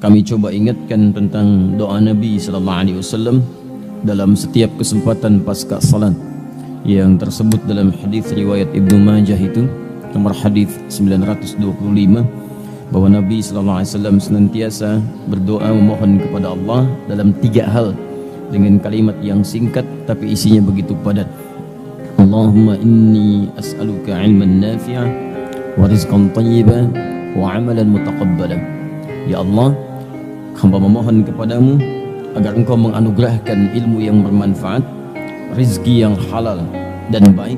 kami coba ingatkan tentang doa Nabi sallallahu alaihi wasallam dalam setiap kesempatan pasca salat yang tersebut dalam hadis riwayat Ibnu Majah itu nomor hadis 925 bahwa Nabi sallallahu alaihi wasallam senantiasa berdoa memohon kepada Allah dalam 3 hal dengan kalimat yang singkat tapi isinya begitu padat. Allahumma inni as'aluka ilman nafi'a wa rizqan thayyiban wa amalan mutaqabbalan. Ya Allah, hamba memohon kepadamu agar engkau menganugerahkan ilmu yang bermanfaat, rizki yang halal dan baik,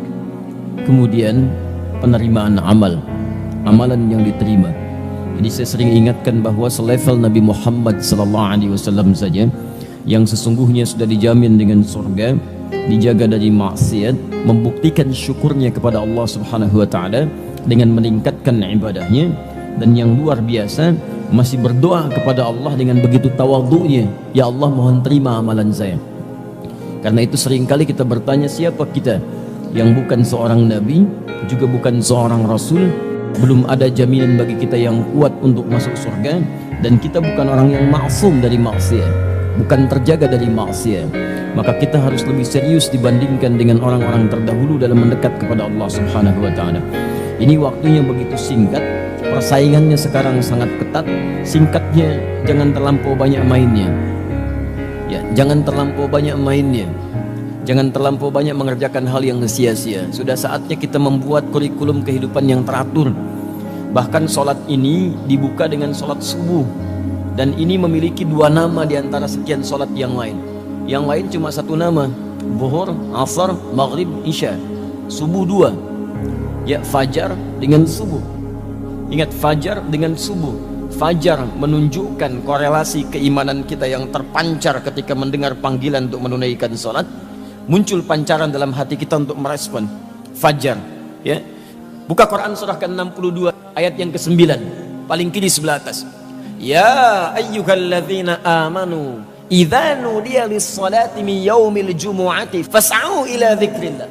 kemudian penerimaan amalan yang diterima. Jadi saya sering ingatkan bahwa selevel Nabi Muhammad SAW saja yang sesungguhnya sudah dijamin dengan surga, dijaga dari maksiat, membuktikan syukurnya kepada Allah Subhanahu wa taala dengan meningkatkan ibadahnya, dan yang luar biasa masih berdoa kepada Allah dengan begitu tawadhu'nya, ya Allah mohon terima amalan saya. Karena itu seringkali kita bertanya, siapa kita yang bukan seorang nabi, juga bukan seorang rasul, belum ada jaminan bagi kita yang kuat untuk masuk surga, dan kita bukan orang yang maksum dari maksiat, bukan terjaga dari maksiat. Maka kita harus lebih serius dibandingkan dengan orang-orang terdahulu dalam mendekat kepada Allah Subhanahu wa taala. Ini waktunya begitu singkat, persaingannya sekarang sangat ketat. Singkatnya, jangan terlampau banyak mainnya. Ya, jangan terlampau banyak mainnya. Jangan terlampau banyak mengerjakan hal yang sia-sia. Sudah saatnya kita membuat kurikulum kehidupan yang teratur. Bahkan sholat ini dibuka dengan sholat subuh, dan ini memiliki 2 nama di antara sekian sholat yang lain. Yang lain cuma 1 nama, Zuhur, Asar, Maghrib, Isya. Subuh 2. Ya, fajar dengan subuh. Ingat, fajar dengan subuh. Fajar menunjukkan korelasi keimanan kita yang terpancar ketika mendengar panggilan untuk menunaikan sholat. Muncul pancaran dalam hati kita untuk merespon fajar. Ya, buka Quran surah ke-62 ayat yang ke-9, paling kiri sebelah atas. Ya ayyuhalladzina amanu idza nudiya lis-salati min yaumil jumu'ati fas'au ila dzikrillah.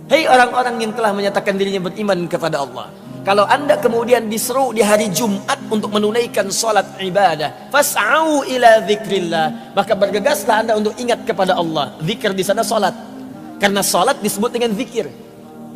Hei orang-orang yang telah menyatakan dirinya beriman kepada Allah, kalau anda kemudian diseru di hari Jumat untuk menunaikan salat ibadah, fas'au ila dzikrillah, maka bergegaslah anda untuk ingat kepada Allah. Zikir di sana salat, karena salat disebut dengan zikir.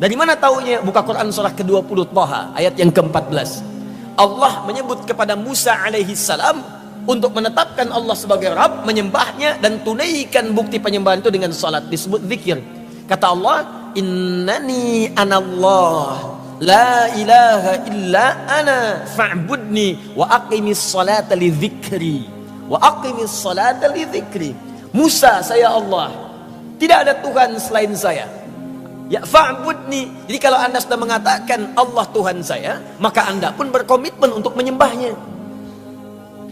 Dari mana taunya? Buka Quran surah ke-20 Thaha ayat yang ke-14. Allah menyebut kepada Musa alaihi salam untuk menetapkan Allah sebagai Rabb, menyembahnya dan tunaikan bukti penyembahan itu dengan salat, disebut zikir. Kata Allah, innani anallah la ilaha illa ana fa'budni wa aqimis salata li dzikri wa aqimis salata li dzikri. Musa, saya Allah, tidak ada Tuhan selain saya. Ya, fa'budni. Jadi kalau anda sudah mengatakan Allah Tuhan saya, maka anda pun berkomitmen untuk menyembahnya.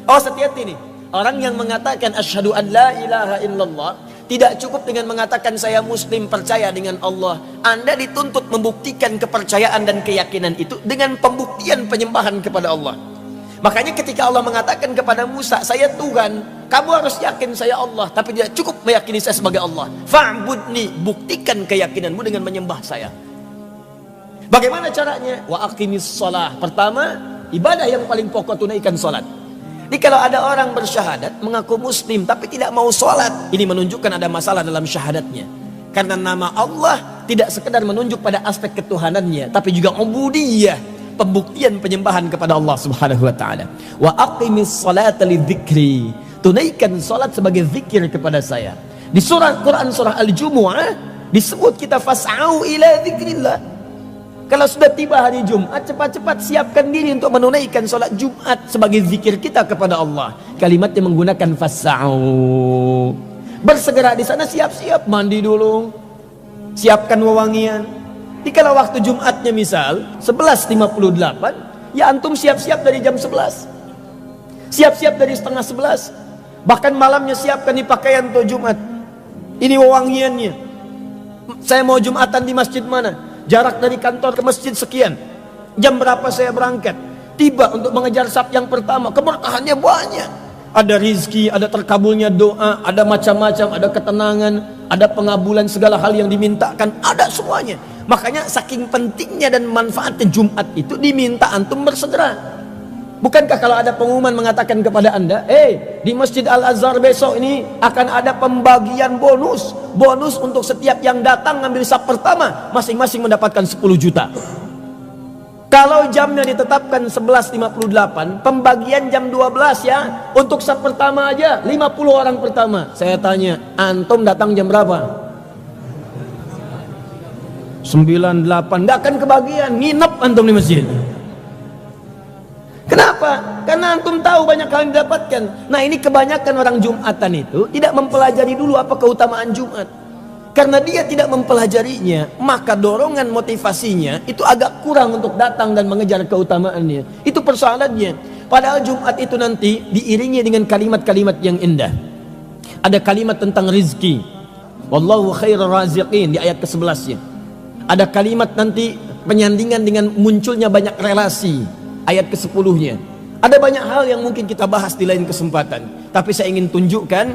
Oh, hati-hati nih, orang yang mengatakan asyhadu an la ilaha illallah tidak cukup dengan mengatakan saya muslim, percaya dengan Allah. Anda dituntut membuktikan kepercayaan dan keyakinan itu dengan pembuktian penyembahan kepada Allah. Makanya ketika Allah mengatakan kepada Musa, saya Tuhan, kamu harus yakin saya Allah, tapi tidak cukup meyakini saya sebagai Allah. Fa'budni, buktikan keyakinanmu dengan menyembah saya. Bagaimana caranya? Wa aqimis shalah. Pertama, ibadah yang paling pokok, tunaikan salat. Jadi kalau ada orang bersyahadat mengaku muslim tapi tidak mau sholat, ini menunjukkan ada masalah dalam syahadatnya. Karena nama Allah tidak sekedar menunjuk pada aspek ketuhanannya, tapi juga ubudiyah, pembuktian penyembahan kepada Allah Subhanahu wa taala. Wa aqimis sholata lidzikri, tunaikan salat sebagai zikir kepada saya. Di surah Quran surah Al-Jumu'ah disebut kita fas'au ila dzikrillah. Kalau sudah tiba hari Jumat, cepat-cepat siapkan diri untuk menunaikan sholat Jumat sebagai zikir kita kepada Allah. Kalimatnya menggunakan fas'au. Bersegera di sana, siap-siap mandi dulu, siapkan wewangian. Jadi kalau waktu Jumatnya misal 11.58, ya antum siap-siap dari jam 11. Siap-siap dari setengah 11. Bahkan malamnya siapkan di pakaian untuk Jumat. Ini wewangiannya. Saya mau Jumatan di masjid mana? Jarak dari kantor ke masjid sekian. Jam berapa saya berangkat? Tiba untuk mengejar saf yang pertama. Keberkahannya banyak. Ada rizki, ada terkabulnya doa, ada macam-macam, ada ketenangan, ada pengabulan segala hal yang dimintakan, ada semuanya. Makanya saking pentingnya dan manfaatnya Jumat itu diminta antum bersegera. Bukankah kalau ada pengumuman mengatakan kepada Anda, di Masjid Al-Azhar besok ini akan ada pembagian bonus. Bonus untuk setiap yang datang ngambil saf pertama, masing-masing mendapatkan 10 juta. Kalau jamnya ditetapkan 11.58, pembagian jam 12 ya. Untuk saf pertama aja 50 orang pertama. Saya tanya, antum datang jam berapa? 98, nggak akan kebagian, nginep antum di masjid. Kenapa? Karena antum tahu banyak hal yang didapatkan. Nah, ini kebanyakan orang Jumatan itu tidak mempelajari dulu apa keutamaan Jumat. Karena dia tidak mempelajarinya, maka dorongan motivasinya itu agak kurang untuk datang dan mengejar keutamaannya. Itu persoalannya. Padahal Jumat itu nanti diiringi dengan kalimat-kalimat yang indah. Ada kalimat tentang rizki, wallahu khairur raziqin, di ayat ke-11-nya. Ada kalimat nanti penyandingan dengan munculnya banyak relasi, ayat ke-10-nya. Ada banyak hal yang mungkin kita bahas di lain kesempatan, tapi saya ingin tunjukkan,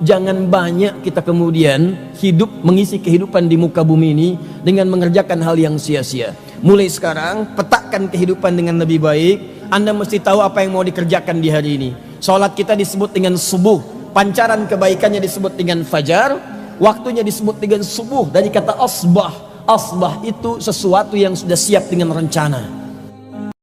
jangan banyak kita kemudian hidup mengisi kehidupan di muka bumi ini dengan mengerjakan hal yang sia-sia. Mulai sekarang petakan kehidupan dengan lebih baik. Anda mesti tahu apa yang mau dikerjakan di hari ini. Salat kita disebut dengan subuh, pancaran kebaikannya disebut dengan fajar, waktunya disebut dengan subuh dari kata asbah. Asbah itu sesuatu yang sudah siap dengan rencana.